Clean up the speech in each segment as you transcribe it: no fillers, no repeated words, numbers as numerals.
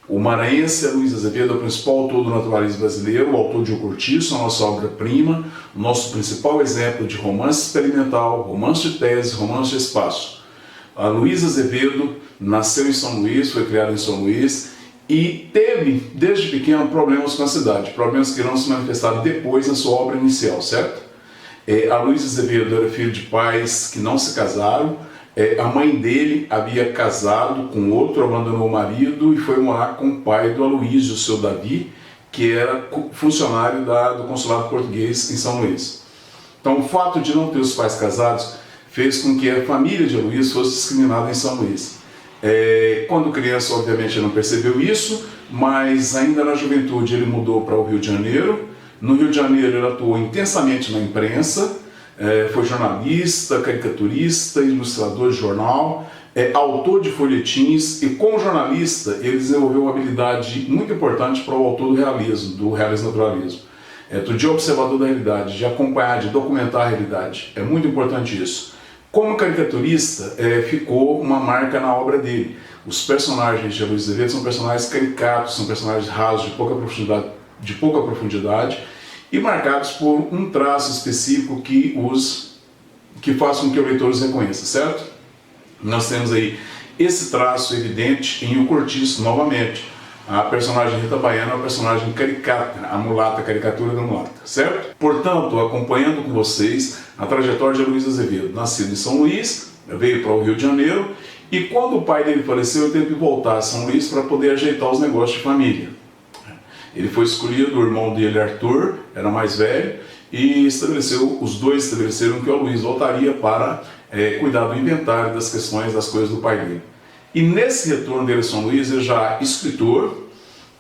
O maranhense Aloysio Azevedo é o principal autor do naturalismo brasileiro, o autor de O Cortiço, a nossa obra-prima, o nosso principal exemplo de romance experimental, romance de tese, romance de espaço. Aloysio Azevedo nasceu em São Luís, foi criado em São Luís e teve, desde pequeno, problemas com a cidade, problemas que irão se manifestar depois na sua obra inicial, certo? Aloysio Azevedo era filho de pais que não se casaram. A mãe dele havia casado com outro, abandonou o marido e foi morar com o pai do Aloysio, o seu Davi, que era funcionário do consulado português em São Luís. Então, o fato de não ter os pais casados fez com que a família de Aloysio fosse discriminada em São Luís. Quando criança, obviamente, não percebeu isso, mas ainda na juventude ele mudou para o Rio de Janeiro. No Rio de Janeiro ele atuou intensamente na imprensa, foi jornalista, caricaturista, ilustrador de jornal, autor de folhetins e como jornalista ele desenvolveu uma habilidade muito importante para o autor do realismo naturalismo. De observador da realidade, de acompanhar, de documentar a realidade. É muito importante isso. Como caricaturista, ficou uma marca na obra dele. Os personagens de Aloysio Azevedo são personagens caricatos, são personagens rasos, de pouca profundidade e marcados por um traço específico que faz com que o leitor os reconheça, certo? Nós temos aí esse traço evidente em O Cortiço, novamente. A personagem Rita Baiana é uma personagem caricata, a mulata, a caricatura da mulata, certo? Portanto, acompanhando com vocês a trajetória de Aloysio Azevedo, nascido em São Luís, veio para o Rio de Janeiro, e quando o pai dele faleceu, ele teve que voltar a São Luís para poder ajeitar os negócios de família. Ele foi escolhido, o irmão dele, Arthur, era mais velho, e os dois estabeleceram que o Aloysio voltaria para cuidar do inventário, das questões, das coisas do pai dele. E nesse retorno dele a São Luís, ele já escritor,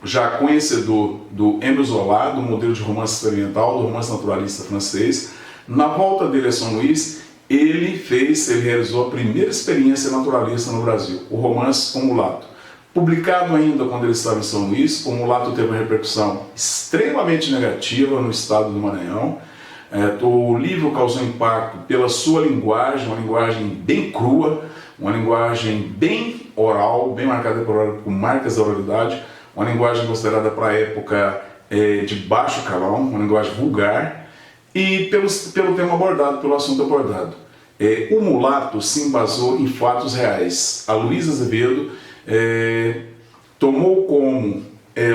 já conhecedor do Émile Zola, do modelo de romance experimental, do romance naturalista francês. Na volta dele a São Luís, ele realizou a primeira experiência naturalista no Brasil, o romance O Mulato. Publicado ainda quando ele estava em São Luís, O Mulato teve uma repercussão extremamente negativa no estado do Maranhão. O livro causou impacto pela sua linguagem, uma linguagem bem crua, uma linguagem bem oral, bem marcada por marcas da oralidade, uma linguagem considerada para a época de baixo calão, uma linguagem vulgar, e pelo tema abordado, pelo assunto abordado. O Mulato se embasou em fatos reais. Aloysio Azevedo tomou como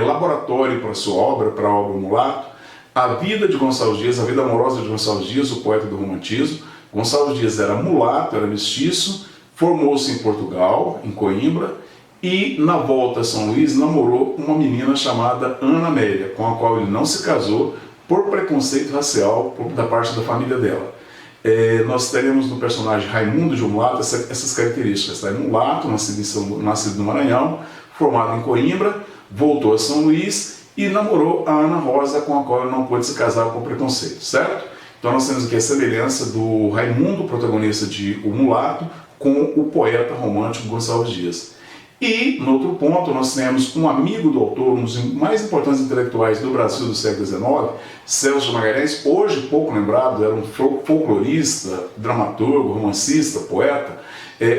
laboratório para sua obra, para a obra O Mulato, a vida de Gonçalves Dias, a vida amorosa de Gonçalves Dias, o poeta do romantismo. Gonçalves Dias era mulato, era mestiço, formou-se em Portugal, em Coimbra, e na volta a São Luís namorou uma menina chamada Ana Amélia, com a qual ele não se casou por preconceito racial da parte da família dela. Nós teremos no personagem Raimundo de O Mulato essas características. Tá? Mulato, nascido no Maranhão, formado em Coimbra, voltou a São Luís e namorou a Ana Rosa, com a qual ele não pôde se casar por preconceito, certo? Então nós temos aqui a semelhança do Raimundo, protagonista de O Mulato, com o poeta romântico Gonçalves Dias. E, no outro ponto, nós temos um amigo do autor, um dos mais importantes intelectuais do Brasil do século XIX, Celso de Magalhães, hoje pouco lembrado, era um folclorista, dramaturgo, romancista, poeta,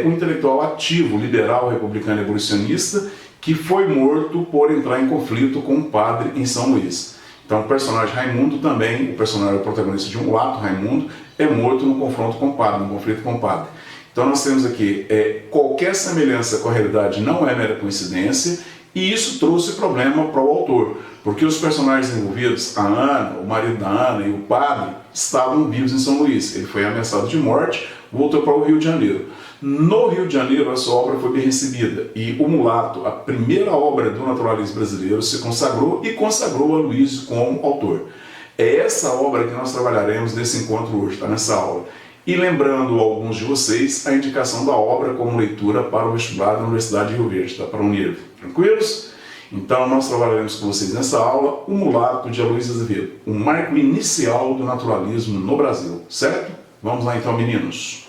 um intelectual ativo, liberal, republicano e abolicionista, que foi morto por entrar em conflito com um padre em São Luís. Então o personagem Raimundo também, o personagem protagonista de Um Mulato, Raimundo, é morto no confronto com o padre, no conflito com o padre. Então nós temos aqui, qualquer semelhança com a realidade não é mera coincidência, e isso trouxe problema para o autor, porque os personagens envolvidos, a Ana, o marido da Ana e o padre, estavam vivos em São Luís. Ele foi ameaçado de morte, voltou para o Rio de Janeiro. No Rio de Janeiro, a sua obra foi bem recebida, e O Mulato, a primeira obra do naturalismo brasileiro, se consagrou e consagrou a Aloysio como autor. É essa obra que nós trabalharemos nesse encontro hoje, tá? Nessa aula. E lembrando a alguns de vocês a indicação da obra como leitura para o vestibular da Universidade de Rio Verde, tá? Para a Unirv. Tranquilos? Então nós trabalharemos com vocês nessa aula O Mulato de Aloysio Azevedo, um marco inicial do naturalismo no Brasil, certo? Vamos lá então, meninos.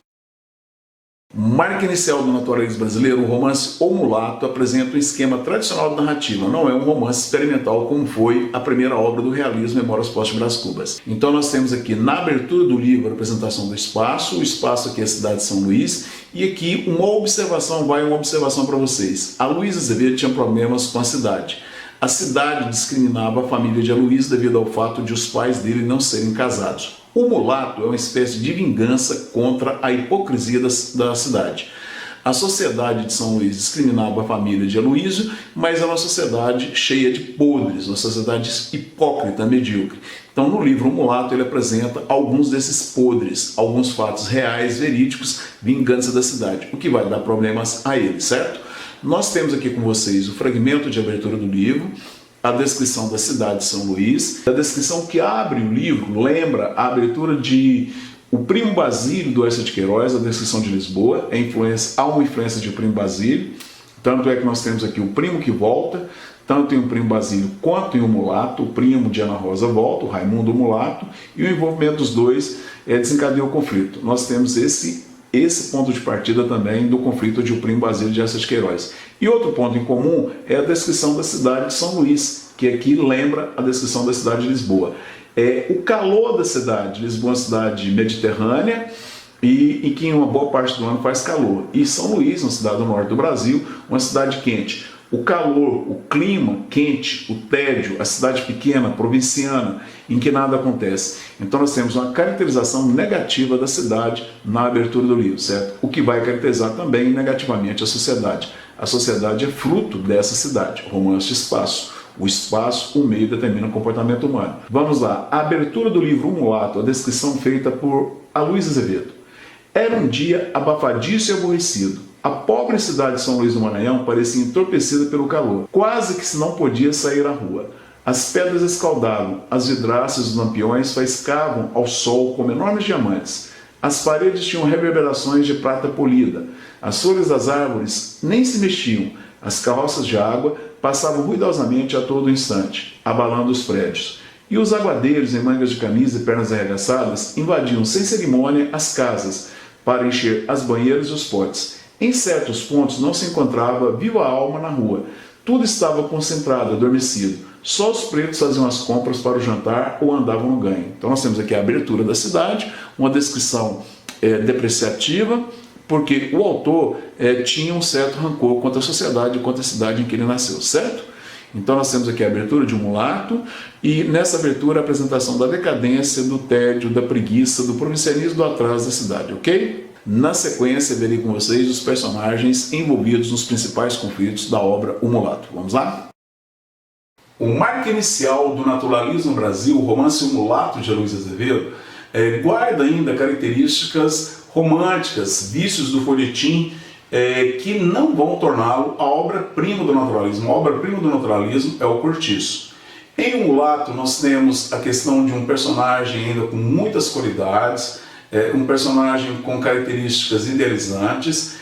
Marca inicial do naturalismo brasileiro, o romance O Mulato apresenta um esquema tradicional de narrativa, não é um romance experimental como foi a primeira obra do realismo, Memórias Póstumas de Brás Cubas. Então nós temos aqui na abertura do livro a representação do espaço, o espaço aqui é a cidade de São Luís, e aqui uma observação para vocês. A Luísa Azevedo tinha problemas com a cidade. A cidade discriminava a família de Aloysio devido ao fato de os pais dele não serem casados. O mulato é uma espécie de vingança contra a hipocrisia da cidade. A sociedade de São Luís discriminava a família de Aloysio, mas é uma sociedade cheia de podres, uma sociedade hipócrita, medíocre. Então, no livro O Mulato, ele apresenta alguns desses podres, alguns fatos reais, verídicos, vingança da cidade, o que vai dar problemas a ele, certo? Nós temos aqui com vocês o fragmento de abertura do livro, a descrição da cidade de São Luís, a descrição que abre o livro, lembra a abertura de O Primo Basílio, do Eça de Queiroz, a descrição de Lisboa, há uma influência de O Primo Basílio, tanto é que nós temos aqui o primo que volta, tanto em O Primo Basílio quanto em O Mulato, o primo de Ana Rosa volta, o Raimundo o Mulato, e o envolvimento dos dois desencadeia o conflito. Nós temos esse ponto de partida também do conflito de O Primo Basílio de Eça de Queiroz. E outro ponto em comum é a descrição da cidade de São Luís, que aqui lembra a descrição da cidade de Lisboa. O calor da cidade, Lisboa é uma cidade mediterrânea e que em uma boa parte do ano faz calor. E São Luís, uma cidade do norte do Brasil, uma cidade quente. O calor, o clima quente, o tédio, a cidade pequena, provinciana, em que nada acontece. Então nós temos uma caracterização negativa da cidade na abertura do livro, certo? O que vai caracterizar também negativamente a sociedade. A sociedade é fruto dessa cidade, romance de espaço. O espaço, o meio, determina o comportamento humano. Vamos lá, a abertura do livro O Mulato, a descrição feita por Luísa Azevedo. Era um dia abafadíssimo e aborrecido. A pobre cidade de São Luís do Maranhão parecia entorpecida pelo calor. Quase que se não podia sair à rua. As pedras escaldavam, as vidraças dos lampiões faiscavam ao sol como enormes diamantes. As paredes tinham reverberações de prata polida. As folhas das árvores nem se mexiam. As carroças de água passavam ruidosamente a todo instante, abalando os prédios. E os aguadeiros em mangas de camisa e pernas arregaçadas invadiam sem cerimônia as casas para encher as banheiras e os potes. Em certos pontos não se encontrava viva alma na rua. Tudo estava concentrado, adormecido. Só os pretos faziam as compras para o jantar ou andavam no ganho. Então nós temos aqui a abertura da cidade, uma descrição depreciativa, porque o autor tinha um certo rancor contra a sociedade e contra a cidade em que ele nasceu, certo? Então nós temos aqui a abertura de Um Mulato e nessa abertura a apresentação da decadência, do tédio, da preguiça, do provincianismo, do atraso da cidade, ok? Na sequência, verei com vocês os personagens envolvidos nos principais conflitos da obra O Mulato. Vamos lá? O marco inicial do naturalismo no Brasil, o romance O Mulato de Luísa Azevedo, guarda ainda características românticas, vícios do folhetim, que não vão torná-lo a obra-prima do naturalismo. A obra-prima do naturalismo é o Cortiço. Em O Mulato nós temos a questão de um personagem ainda com muitas qualidades, um personagem com características idealizantes,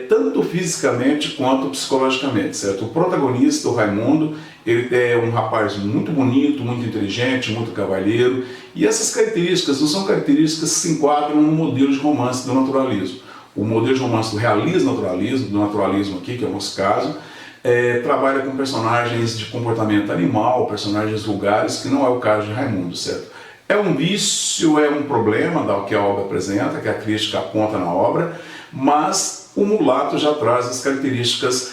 tanto fisicamente quanto psicologicamente, certo? O protagonista, o Raimundo, ele é um rapaz muito bonito, muito inteligente, muito cavalheiro, e essas características não são características que se enquadram no modelo de romance do naturalismo. O modelo de romance do realismo-naturalismo, do naturalismo aqui, que é o nosso caso, trabalha com personagens de comportamento animal, personagens vulgares, que não é o caso de Raimundo, certo? É um vício, é um problema que a obra apresenta, que a crítica aponta na obra, mas o Mulato já traz as características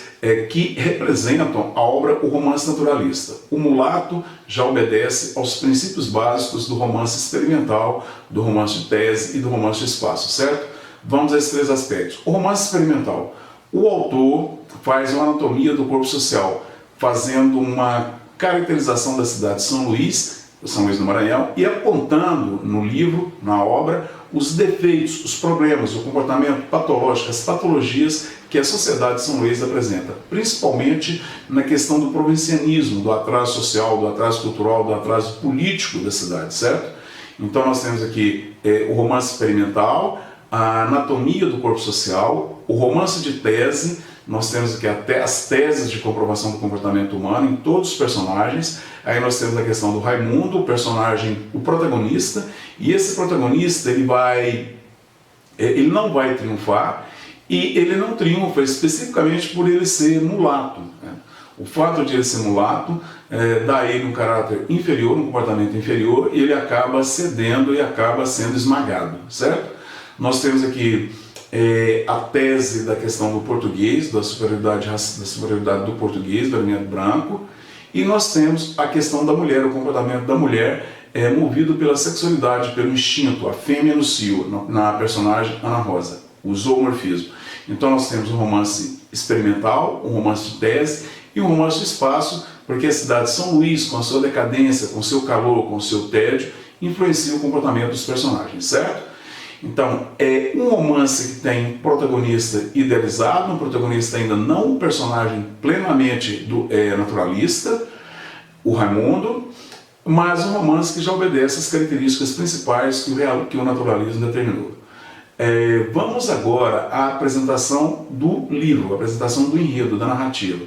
que representam a obra, o romance naturalista. O Mulato já obedece aos princípios básicos do romance experimental, do romance de tese e do romance de espaço, certo? Vamos a esses três aspectos. O romance experimental. O autor faz uma anatomia do corpo social, fazendo uma caracterização da cidade de São Luís do Maranhão, e apontando no livro, na obra, os defeitos, os problemas, o comportamento patológico, as patologias que a sociedade de São Luís apresenta, principalmente na questão do provincianismo, do atraso social, do atraso cultural, do atraso político da cidade, certo? Então nós temos aqui o romance experimental, a anatomia do corpo social, o romance de tese, nós temos aqui até as teses de comprovação do comportamento humano em todos os personagens. Aí nós temos a questão do Raimundo, o personagem, o protagonista, e esse protagonista ele não vai triunfar, E ele não triunfa especificamente por ele ser mulato, né? O fato de ele ser mulato dá a ele um caráter inferior, um comportamento inferior, e ele acaba cedendo e acaba sendo esmagado, certo? Nós temos aqui a tese da questão do português, da superioridade do português, do elemento branco, e nós temos a questão da mulher, o comportamento da mulher movido pela sexualidade, pelo instinto, a fêmea no cio, na personagem Ana Rosa, o zoomorfismo. Então nós temos um romance experimental, um romance de tese e um romance de espaço, porque a cidade de São Luís, com a sua decadência, com o seu calor, com o seu tédio, influencia o comportamento dos personagens, certo? Então, é um romance que tem protagonista idealizado, um protagonista ainda não um personagem plenamente naturalista, o Raimundo, mas um romance que já obedece às características principais que o naturalismo determinou. Vamos agora à apresentação do livro, a apresentação do enredo, da narrativa.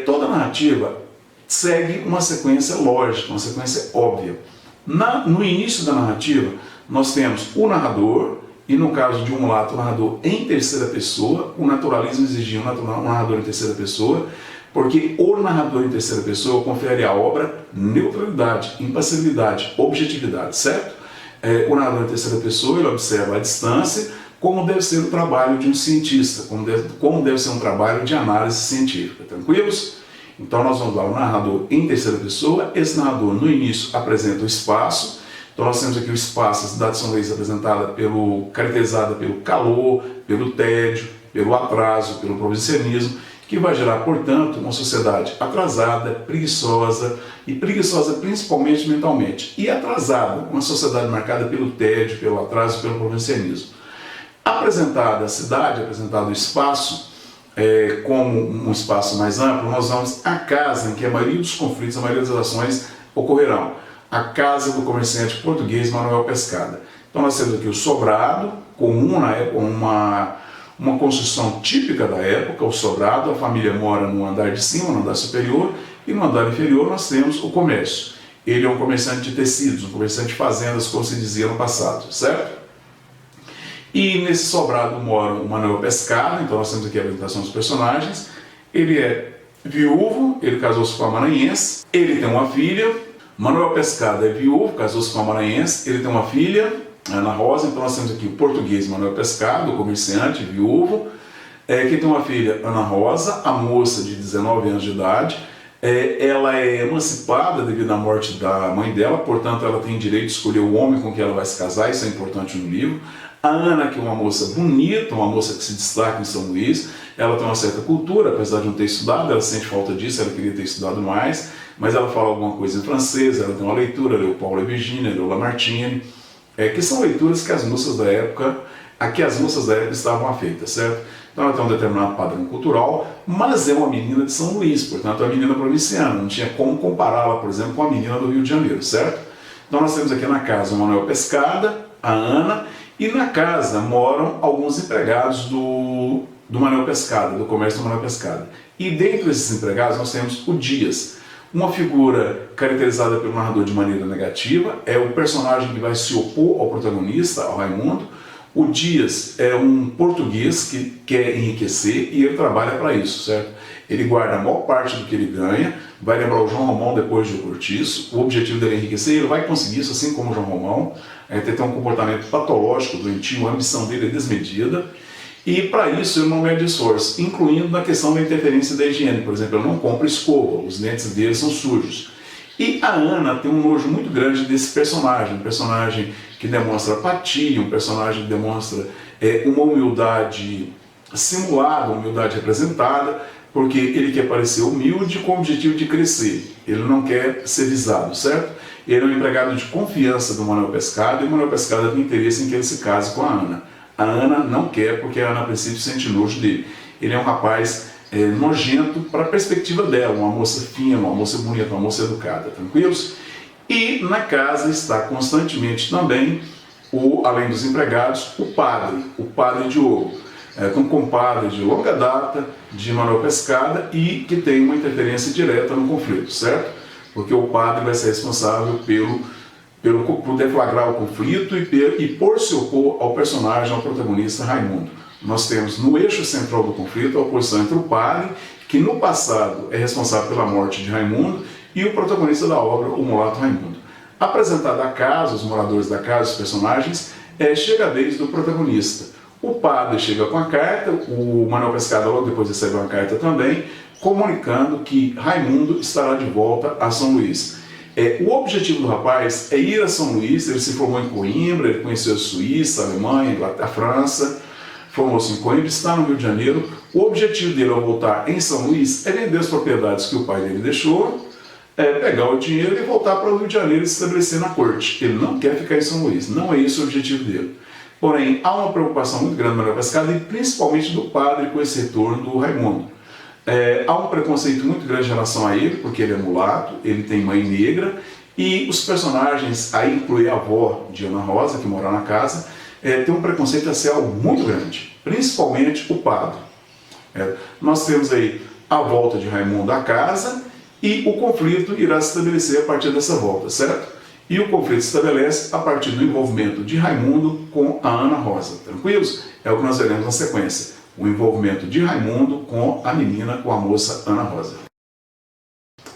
Toda narrativa segue uma sequência lógica, uma sequência óbvia. No início da narrativa, nós temos o narrador, e no caso de um mulato, o narrador em terceira pessoa. O naturalismo exigia um narrador em terceira pessoa, porque o narrador em terceira pessoa confere à obra neutralidade, impassibilidade, objetividade, certo? O narrador em terceira pessoa, ele observa a distância, como deve ser o trabalho de um cientista, como deve ser um trabalho de análise científica, tranquilos? Então nós vamos lá, o narrador em terceira pessoa. Esse narrador no início apresenta o espaço. Então nós temos aqui o espaço, a cidade de São Luís caracterizada pelo calor, pelo tédio, pelo atraso, pelo provincianismo, que vai gerar, portanto, uma sociedade atrasada, preguiçosa, e preguiçosa principalmente mentalmente, e atrasada, uma sociedade marcada pelo tédio, pelo atraso e pelo provincianismo. Apresentada a cidade, apresentado o espaço, como um espaço mais amplo, nós vamos à casa em que a maioria dos conflitos, a maioria das ações ocorrerão. A casa do comerciante português Manuel Pescada. Então nós temos aqui o sobrado, comum na época, uma construção típica da época, o sobrado. A família mora no andar de cima, no andar superior, e no andar inferior nós temos o comércio. Ele é um comerciante de tecidos, um comerciante de fazendas, como se dizia no passado, certo? E nesse sobrado mora o Manuel Pescada. Então nós temos aqui a apresentação dos personagens. Ele é viúvo, ele casou-se com a maranhense, ele tem uma filha. Manuel Pescada é viúvo, casou-se com a maranhense, ele tem uma filha, Ana Rosa. Então nós temos aqui o português Manuel Pescada, o comerciante, viúvo, que tem uma filha, Ana Rosa, a moça de 19 anos de idade. Ela é emancipada devido à morte da mãe dela, portanto ela tem direito de escolher o homem com quem ela vai se casar, isso é importante no livro. A Ana, que é uma moça bonita, uma moça que se destaca em São Luís, ela tem uma certa cultura, apesar de não ter estudado, ela sente falta disso, ela queria ter estudado mais, mas ela fala alguma coisa em francês, ela tem uma leitura, leu Paulo e Virginia, leu Lamartine, que são leituras que as moças da época, estavam afeitas, certo? Então ela tem um determinado padrão cultural, mas é uma menina de São Luís, portanto é uma menina provinciana, não tinha como compará-la, por exemplo, com a menina do Rio de Janeiro, certo? Então nós temos aqui na casa o Manuel Pescada, a Ana, e na casa moram alguns empregados do Manuel Pescada, do comércio do Manuel Pescada. E dentre esses empregados nós temos o Dias, uma figura caracterizada pelo narrador de maneira negativa, é o personagem que vai se opor ao protagonista, ao Raimundo. O Dias é um português que quer enriquecer e ele trabalha para isso, certo? Ele guarda a maior parte do que ele ganha, vai lembrar o João Romão depois de O Cortiço. O objetivo dele é enriquecer, ele vai conseguir isso, assim como o João Romão. Tem um comportamento patológico, doentio, a ambição dele é desmedida. E para isso ele não mede esforço, incluindo na questão da interferência da higiene. Por exemplo, ele não compra escova, os dentes dele são sujos. E a Ana tem um nojo muito grande desse personagem, um personagem que demonstra apatia, um personagem que demonstra uma humildade simulada, uma humildade representada, porque ele quer parecer humilde com o objetivo de crescer. Ele não quer ser visado, certo? Ele é um empregado de confiança do Manuel Pescada e o Manuel Pescada tem interesse em que ele se case com a Ana. A Ana não quer porque a Ana, a princípio, sente nojo dele. Ele é um rapaz nojento para a perspectiva dela, uma moça fina, uma moça bonita, uma moça educada, tranquilos? E na casa está constantemente também, além dos empregados, o padre Diogo, um compadre de longa data de Manuel Pescada e que tem uma interferência direta no conflito, certo? Porque o padre vai ser responsável por deflagrar o conflito e por se opor ao personagem, ao protagonista Raimundo. nós temos no eixo central do conflito a oposição entre o padre, que no passado é responsável pela morte de Raimundo, e o protagonista da obra, o mulato Raimundo. Apresentada a casa, os moradores da casa, os personagens, chega a vez do protagonista. O padre chega com a carta, o Manuel Pescada logo depois recebe uma carta também, comunicando que Raimundo estará de volta a São Luís. O objetivo do rapaz é ir a São Luís. Ele se formou em Coimbra, ele conheceu a Suíça, a Alemanha, a França, formou-se em Coimbra, está no Rio de Janeiro. O objetivo dele ao voltar em São Luís é vender as propriedades que o pai dele deixou, pegar o dinheiro e voltar para o Rio de Janeiro e se estabelecer na corte. Ele não quer ficar em São Luís, não é esse o objetivo dele. Porém, há uma preocupação muito grande do Manuel Pescada e principalmente do padre com esse retorno do Raimundo. Há um preconceito muito grande em relação a ele, porque ele é mulato, ele tem mãe negra, e os personagens, aí inclui a avó de Ana Rosa, que mora na casa, tem um preconceito racial muito grande, principalmente o padre. Nós temos aí a volta de Raimundo à casa e o conflito irá se estabelecer a partir dessa volta, certo? E o conflito se estabelece a partir do envolvimento de Raimundo com a Ana Rosa. Tranquilos? É o que nós veremos na sequência. O envolvimento de Raimundo com a menina, com a moça Ana Rosa.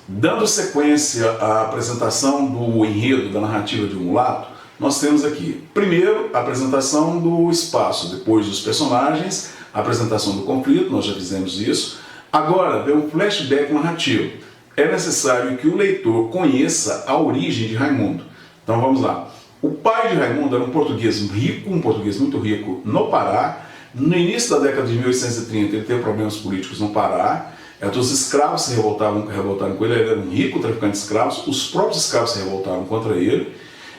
Dando sequência à apresentação do enredo, da narrativa de O Mulato, nós temos aqui, primeiro, a apresentação do espaço, depois dos personagens, a apresentação do conflito, nós já fizemos isso. Agora, vem um flashback narrativo. É necessário que o leitor conheça a origem de Raimundo. Então vamos lá. O pai de Raimundo era um português rico, um português muito rico no Pará. No início da década de 1830 ele teve problemas políticos no Pará. Os escravos se revoltaram com ele, ele era um rico traficante de escravos, os próprios escravos se revoltaram contra ele.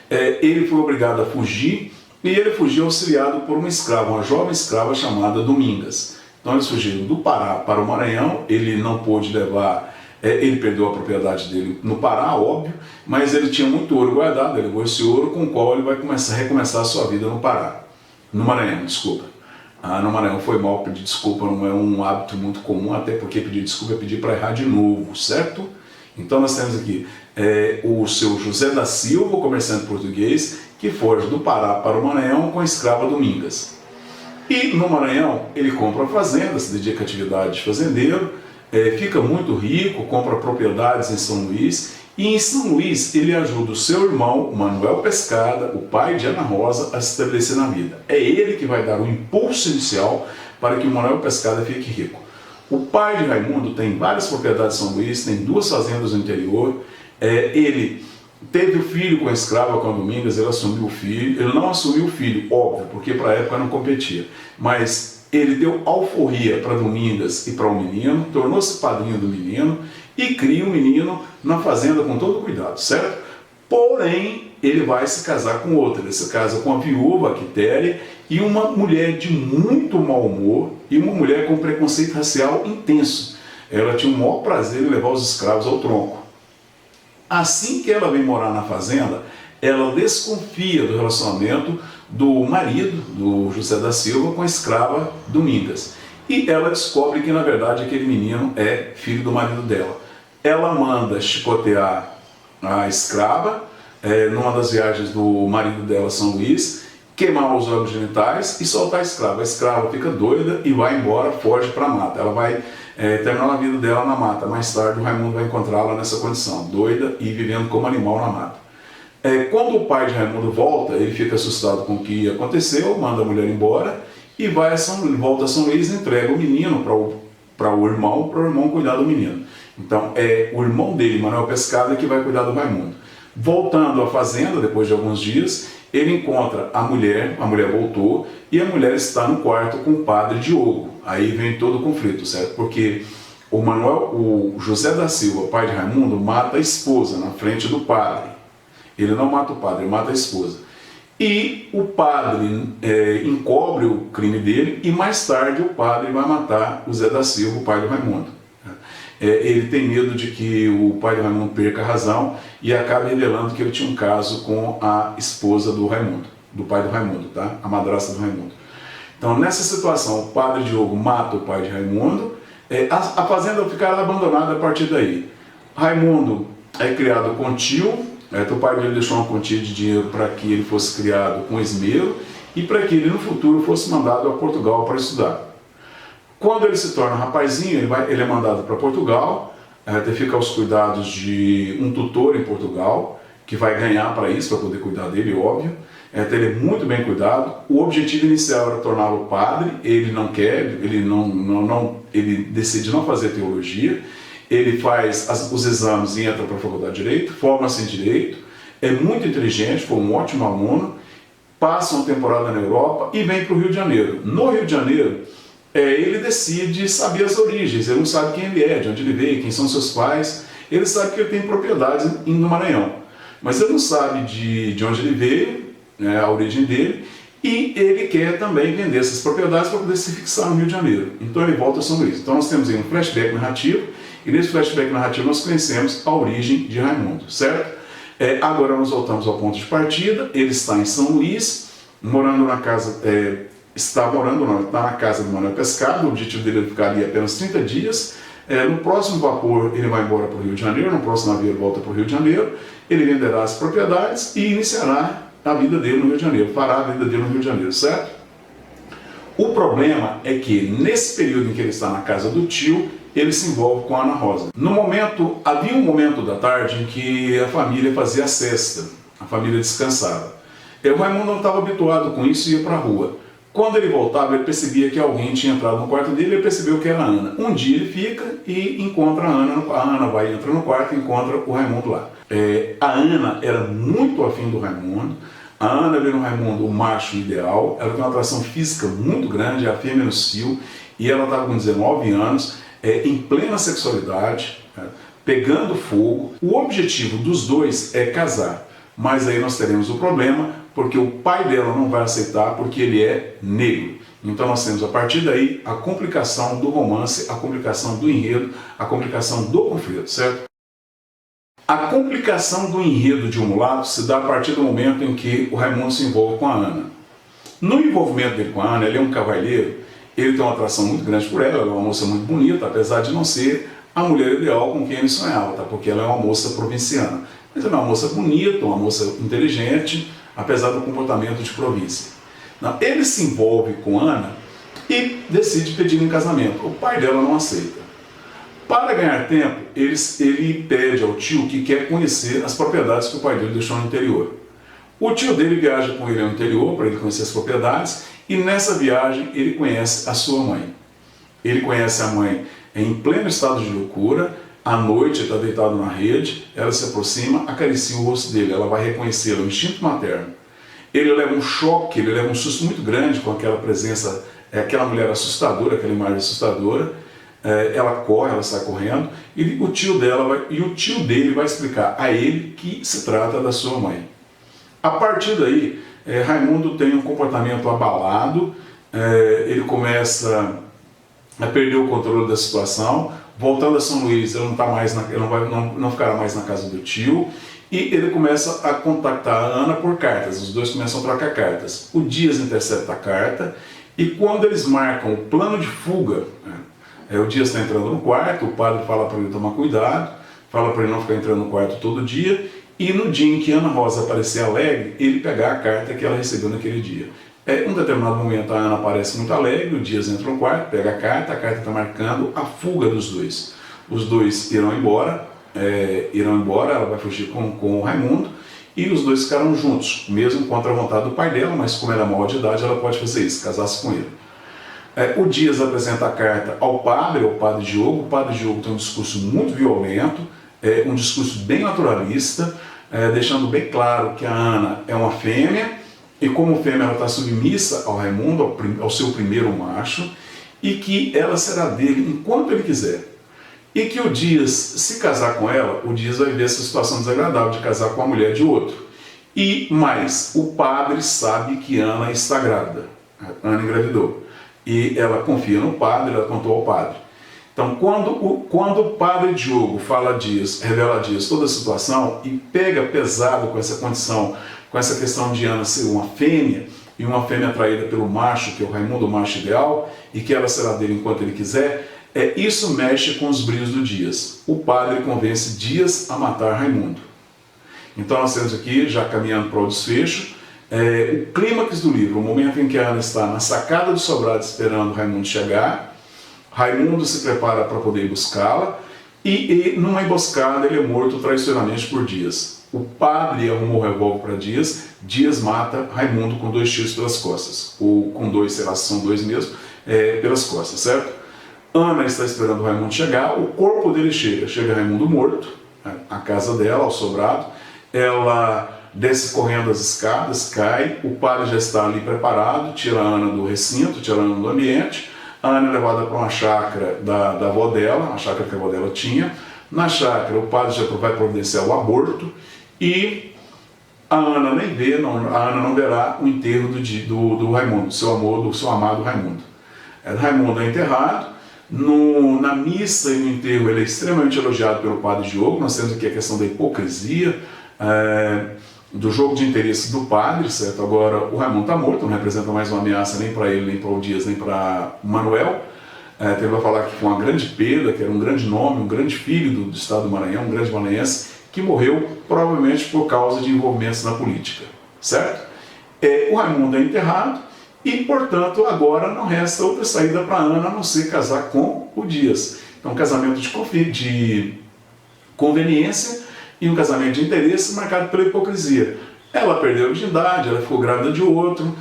Ele foi obrigado a fugir e ele fugiu auxiliado por uma escrava, uma jovem escrava chamada Domingas. Então eles fugiram do Pará para o Maranhão, ele não pôde levar, ele perdeu a propriedade dele no Pará, óbvio, mas ele tinha muito ouro guardado, ele levou esse ouro com o qual ele vai recomeçar a sua vida no Pará, no Maranhão, desculpa. No Maranhão foi mal pedir desculpa, não é um hábito muito comum, até porque pedir desculpa é pedir para errar de novo, certo? Então nós temos aqui o seu José da Silva, comerciante português, que foge do Pará para o Maranhão com a escrava Domingas. E no Maranhão ele compra a fazenda, se dedica à atividade de fazendeiro, fica muito rico, compra propriedades em São Luís, e em São Luís ele ajuda o seu irmão, Manuel Pescada, o pai de Ana Rosa, a se estabelecer na vida. É ele que vai dar o impulso inicial para que o Manuel Pescada fique rico. O pai de Raimundo tem várias propriedades em São Luís, tem 2 fazendas no interior, ele teve o filho com a escrava, com a Domingas, ele assumiu o filho, ele não assumiu o filho, óbvio, porque para a época não competia, mas ele deu alforria para Domingas e para o menino, tornou-se padrinho do menino e cria o menino na fazenda com todo cuidado, certo? Porém, ele vai se casar com outra, ele se casa com a viúva, a Quitéria, e uma mulher de muito mau humor e uma mulher com preconceito racial intenso. Ela tinha o maior prazer em levar os escravos ao tronco. Assim que ela vem morar na fazenda, ela desconfia do relacionamento do marido, do José da Silva, com a escrava Domingas. E ela descobre que, na verdade, aquele menino é filho do marido dela. Ela manda chicotear a escrava, numa das viagens do marido dela a São Luís, queimar os órgãos genitais e soltar a escrava. A escrava fica doida e vai embora, foge para a mata. Ela vai terminar a vida dela na mata. Mais tarde o Raimundo vai encontrá-la nessa condição, doida e vivendo como animal na mata. Quando o pai de Raimundo volta, ele fica assustado com o que aconteceu, manda a mulher embora e volta a São Luís e entrega o menino para o irmão cuidar do menino. Então é o irmão dele, Manuel Pescada, que vai cuidar do Raimundo. Voltando à fazenda, depois de alguns dias, ele encontra a mulher voltou, e a mulher está no quarto com o padre Diogo. Aí vem todo o conflito, certo? Porque o José da Silva, pai de Raimundo, mata a esposa na frente do padre. Ele não mata o padre, ele mata a esposa. E o padre encobre o crime dele, e mais tarde o padre vai matar o Zé da Silva, o pai do Raimundo. Ele tem medo de que o pai do Raimundo perca a razão e acabe revelando que ele tinha um caso com a esposa do Raimundo, do pai do Raimundo, tá? A madrasta do Raimundo. Então, nessa situação, o padre Diogo mata o pai de Raimundo, a fazenda ficará abandonada a partir daí. Raimundo é criado com tio, o pai dele deixou uma quantia de dinheiro para que ele fosse criado com esmero, e para que ele no futuro fosse mandado a Portugal para estudar. Quando ele se torna rapazinho, ele é mandado para Portugal, até fica aos cuidados de um tutor em Portugal, que vai ganhar para isso, para poder cuidar dele, óbvio. Então ele é muito bem cuidado. O objetivo inicial era torná-lo padre, ele não quer, ele decide não fazer teologia, ele faz os exames e entra para a faculdade de Direito, forma-se em Direito, é muito inteligente, foi um ótimo aluno, passa uma temporada na Europa e vem para o Rio de Janeiro. No Rio de Janeiro, ele decide saber as origens, ele não sabe quem ele é, de onde ele veio, quem são seus pais, ele sabe que ele tem propriedades no Maranhão, mas ele não sabe de onde ele veio, a origem dele, e ele quer também vender essas propriedades para poder se fixar no Rio de Janeiro. Então ele volta a São Luís. Então nós temos aí um flashback narrativo, e nesse flashback narrativo nós conhecemos a origem de Raimundo, certo? Agora nós voltamos ao ponto de partida. Ele está em São Luís, morando na casa, está na casa do Manuel Pescado. O objetivo dele é ficar ali apenas 30 dias. No próximo vapor ele vai embora para o Rio de Janeiro, no próximo navio ele volta para o Rio de Janeiro, ele venderá as propriedades e iniciará a vida dele no Rio de Janeiro, fará a vida dele no Rio de Janeiro, certo? O problema é que nesse período em que ele está na casa do tio, ele se envolve com a Ana Rosa. Havia um momento da tarde em que a família fazia a sesta, a família descansava. O Raimundo não estava habituado com isso e ia para a rua. Quando ele voltava, ele percebia que alguém tinha entrado no quarto dele, ele percebeu que era a Ana. Um dia ele fica e encontra a Ana, entra no quarto e encontra o Raimundo lá. A Ana era muito afim do Raimundo. A Ana vê no Raimundo o macho ideal, ela tem uma atração física muito grande, a fêmea no cio, e ela estava com 19 anos, em plena sexualidade, pegando fogo. O objetivo dos dois é casar, mas aí nós teremos o problema, porque o pai dela não vai aceitar, porque ele é negro. Então nós temos a partir daí a complicação do romance, a complicação do enredo, a complicação do conflito, certo? A complicação do enredo de Um Mulato se dá a partir do momento em que o Raimundo se envolve com a Ana. No envolvimento dele com a Ana, ele é um cavalheiro, ele tem uma atração muito grande por ela, ela é uma moça muito bonita, apesar de não ser a mulher ideal com quem ele sonhava, tá? Porque ela é uma moça provinciana. Mas ela é uma moça bonita, uma moça inteligente, apesar do comportamento de província. Não, ele se envolve com a Ana e decide pedir em casamento. O pai dela não aceita. Para ganhar tempo, ele pede ao tio que quer conhecer as propriedades que o pai dele deixou no interior. O tio dele viaja com ele ao interior para ele conhecer as propriedades e nessa viagem ele conhece a sua mãe. Ele conhece a mãe em pleno estado de loucura, à noite ele está deitado na rede, ela se aproxima, acaricia o rosto dele, ela vai reconhecê-lo, o instinto materno. Ele leva um choque, ele leva um susto muito grande com aquela presença, aquela mulher assustadora, aquela imagem assustadora. Ela corre, ela sai correndo, e o tio dele vai explicar a ele que se trata da sua mãe. A partir daí, Raimundo tem um comportamento abalado, ele começa a perder o controle da situação. Voltando a São Luís, ele não ficará mais na casa do tio, e ele começa a contactar a Ana por cartas. Os dois começam a trocar cartas. O Dias intercepta a carta, e quando eles marcam o plano de fuga, o Dias está entrando no quarto, o padre fala para ele tomar cuidado, fala para ele não ficar entrando no quarto todo dia, e no dia em que Ana Rosa aparecer alegre, ele pegar a carta que ela recebeu naquele dia. Em um determinado momento a Ana aparece muito alegre, o Dias entra no quarto, pega a carta está marcando a fuga dos dois. Os dois irão embora, ela vai fugir com o Raimundo, e os dois ficarão juntos, mesmo contra a vontade do pai dela, mas como ela é maior de idade, ela pode fazer isso, casar-se com ele. O Dias apresenta a carta ao padre Diogo. O padre Diogo tem um discurso muito violento, um discurso bem naturalista, deixando bem claro que a Ana é uma fêmea, e como fêmea ela está submissa ao Raimundo, ao seu primeiro macho, e que ela será dele enquanto ele quiser. E que o Dias, se casar com ela, o Dias vai ver essa situação desagradável de casar com a mulher de outro. E mais, o padre sabe que Ana está grávida, Ana engravidou. E ela confia no padre, ela contou ao padre. Então, quando o padre Diogo fala a Dias, revela a Dias toda a situação e pega pesado com essa condição, com essa questão de Ana ser uma fêmea, e uma fêmea atraída pelo macho, que é o Raimundo, o macho ideal, e que ela será dele enquanto ele quiser, isso mexe com os brilhos do Dias. O padre convence Dias a matar Raimundo. Então nós temos aqui, já caminhando para o desfecho, O clímax do livro, o momento em que a Ana está na sacada do sobrado esperando Raimundo chegar, Raimundo se prepara para poder buscá-la, e numa emboscada ele é morto traiçoeiramente por Dias. O padre arrumou o revólver para Dias, Dias mata Raimundo com 2 tiros pelas costas, ou com 2, sei lá se são 2 mesmo, pelas costas, certo? Ana está esperando o Raimundo chegar, o corpo dele chega Raimundo morto, à casa dela, ao sobrado, ela desce correndo as escadas, cai, o padre já está ali preparado, tira a Ana do recinto, tira a Ana do ambiente, a Ana é levada para uma chácara da avó dela, a chácara que a avó dela tinha. Na chácara o padre já vai providenciar o aborto e a Ana nem vê, a Ana não verá o enterro do Raimundo, do seu amado Raimundo. Raimundo é enterrado, na missa e no enterro ele é extremamente elogiado pelo padre Diogo. Nós temos aqui a questão da hipocrisia, do jogo de interesse do padre, certo? Agora o Raimundo está morto, não representa mais uma ameaça nem para ele, nem para o Dias, nem para Manuel. Ele vai falar que foi uma grande perda, que era um grande nome, um grande filho do estado do Maranhão, um grande maranhense, que morreu provavelmente por causa de envolvimentos na política, certo? O Raimundo é enterrado e, portanto, agora não resta outra saída para Ana a não ser casar com o Dias. Então, um casamento de conveniência e um casamento de interesse marcado pela hipocrisia. Ela perdeu a virgindade, ela ficou grávida de outro,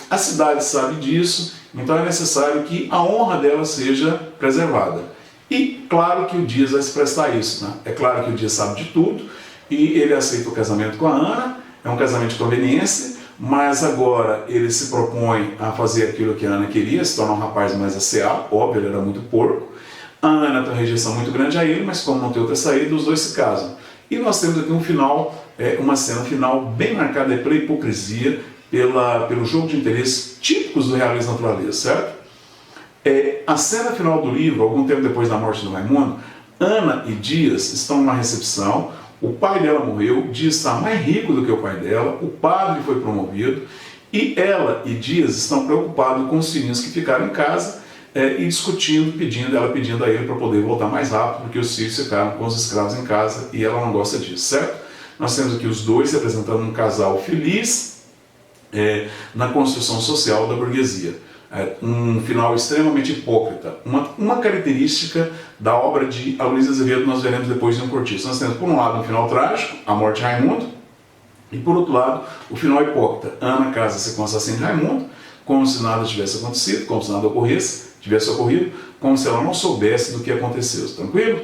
a cidade sabe disso, então é necessário que a honra dela seja preservada. E claro que o Dias vai se prestar a isso, né? É claro que o Dias sabe de tudo e ele aceita o casamento com a Ana, é um casamento de conveniência, mas agora ele se propõe a fazer aquilo que a Ana queria, se tornar um rapaz mais asseado, óbvio, ele era muito porco. A Ana tem uma rejeição muito grande a ele, mas como não tem outra saída, os dois se casam. E nós temos aqui um final, uma cena final bem marcada pela hipocrisia, pelo jogo de interesses típicos do realismo naturalista, certo? A cena final do livro, algum tempo depois da morte do Raimundo, Ana e Dias estão numa recepção, o pai dela morreu, Dias está mais rico do que o pai dela, o padre foi promovido, e ela e Dias estão preocupados com os filhinhos que ficaram em casa, e discutindo, ela pedindo a ele para poder voltar mais rápido, porque os filhos ficaram com os escravos em casa e ela não gosta disso, certo? Nós temos aqui os dois representando um casal feliz na construção social da burguesia. Um final extremamente hipócrita. Uma característica da obra de Aloysio Azevedo nós veremos depois em Um Cortiço. Nós temos, por um lado, um final trágico, a morte de Raimundo, e por outro lado, o final hipócrita. Ana casa-se com o assassino de Raimundo, como se nada tivesse acontecido, como se nada tivesse ocorrido, como se ela não soubesse do que aconteceu, tranquilo?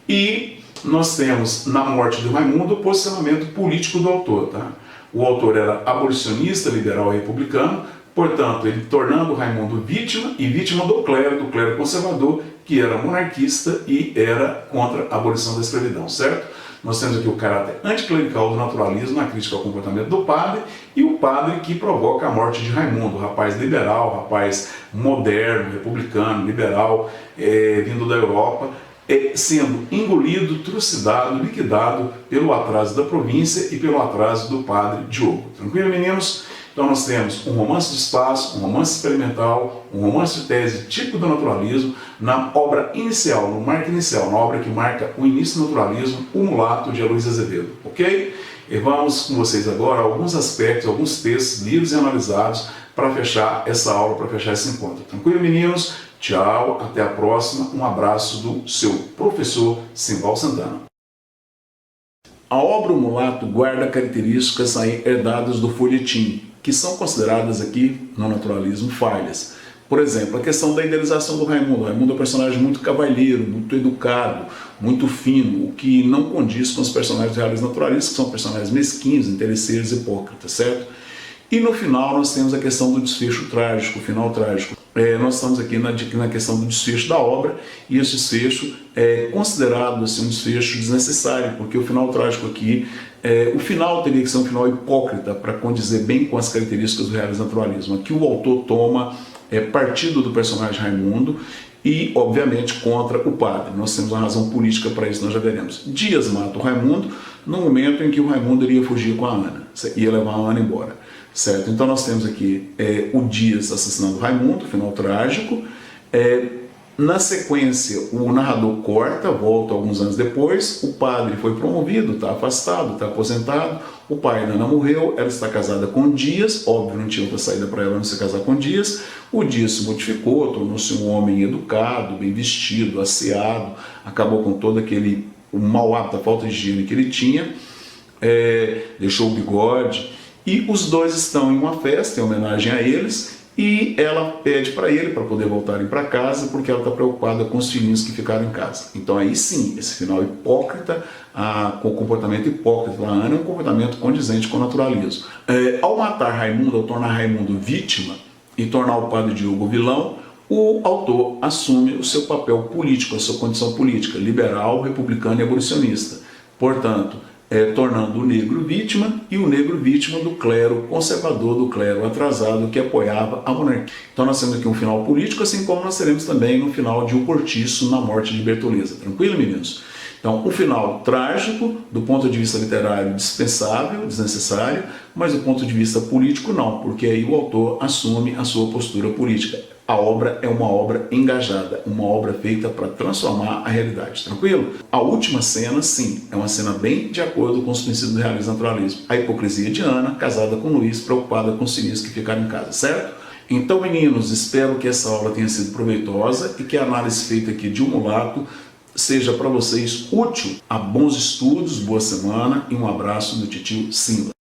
E nós temos, na morte de Raimundo, o posicionamento político do autor, tá? O autor era abolicionista, liberal e republicano, portanto, ele tornando Raimundo vítima, e vítima do clero conservador, que era monarquista e era contra a abolição da escravidão, certo? Nós temos aqui o caráter anticlerical do naturalismo na crítica ao comportamento do padre, e o padre que provoca a morte de Raimundo, rapaz liberal, rapaz moderno, republicano, liberal, vindo da Europa, sendo engolido, trucidado, liquidado pelo atraso da província e pelo atraso do padre Diogo. Tranquilo, meninos? Então nós temos um romance de espaço, um romance experimental, um romance de tese típico do naturalismo, na obra inicial, no marco inicial, na obra que marca o início do naturalismo, O Mulato, de Aloysio Azevedo. Ok? E vamos com vocês agora a alguns aspectos, alguns textos lidos e analisados para fechar essa aula, para fechar esse encontro. Tranquilo, meninos? Tchau, até a próxima. Um abraço do seu professor Simval Santana. A obra O Mulato guarda características aí herdadas do folhetim, que são consideradas aqui no naturalismo falhas. Por exemplo, a questão da idealização do Raimundo. O Raimundo é um personagem muito cavalheiro, muito educado, muito fino, o que não condiz com os personagens reais naturalistas, que são personagens mesquinhos, interesseiros e hipócritas, certo? E no final nós temos a questão do desfecho trágico, o final trágico. Nós estamos aqui na questão do desfecho da obra, e esse desfecho é considerado assim, um desfecho desnecessário, porque o final trágico aqui, o final teria que ser um final hipócrita para condizer bem com as características do realismo naturalismo. Aqui o autor toma partido do personagem Raimundo e, obviamente, contra o padre. Nós temos uma razão política para isso, nós já veremos. Dias mata o Raimundo no momento em que o Raimundo iria fugir com a Ana, ia levar a Ana embora. Certo? Então nós temos aqui o Dias assassinando Raimundo, final trágico, Na sequência, o narrador corta, volta alguns anos depois, o padre foi promovido, está afastado, está aposentado, o pai da Ana morreu, ela está casada com Dias, óbvio, não tinha outra saída para ela não se casar com Dias, o Dias se modificou, tornou-se um homem educado, bem vestido, asseado, acabou com todo aquele mau hábito, a falta de higiene que ele tinha, deixou o bigode, e os dois estão em uma festa em homenagem a eles, e ela pede para ele para poder voltarem para casa porque ela está preocupada com os filhinhos que ficaram em casa. Então aí sim, esse final hipócrita, com o comportamento hipócrita da Ana, é um comportamento condizente com o naturalismo. Ao matar Raimundo, ao tornar Raimundo vítima e tornar o padre Diogo vilão, o autor assume o seu papel político, a sua condição política, liberal, republicano e abolicionista. Portanto, tornando o negro vítima e o negro vítima do clero conservador, do clero atrasado que apoiava a monarquia. Então nós temos aqui um final político, assim como nós teremos também no final de O Cortiço, na morte de Bertoleza. Tranquilo, meninos? Então, um final trágico, do ponto de vista literário dispensável, desnecessário, mas do ponto de vista político não, porque aí o autor assume a sua postura política. A obra é uma obra engajada, uma obra feita para transformar a realidade, tranquilo? A última cena, sim, é uma cena bem de acordo com os princípios do realismo e naturalismo. A hipocrisia de Ana, casada com Luís, preocupada com os filhos que ficaram em casa, certo? Então, meninos, espero que essa aula tenha sido proveitosa e que a análise feita aqui de um mulato seja para vocês útil. A bons estudos, boa semana e um abraço do titio Simba.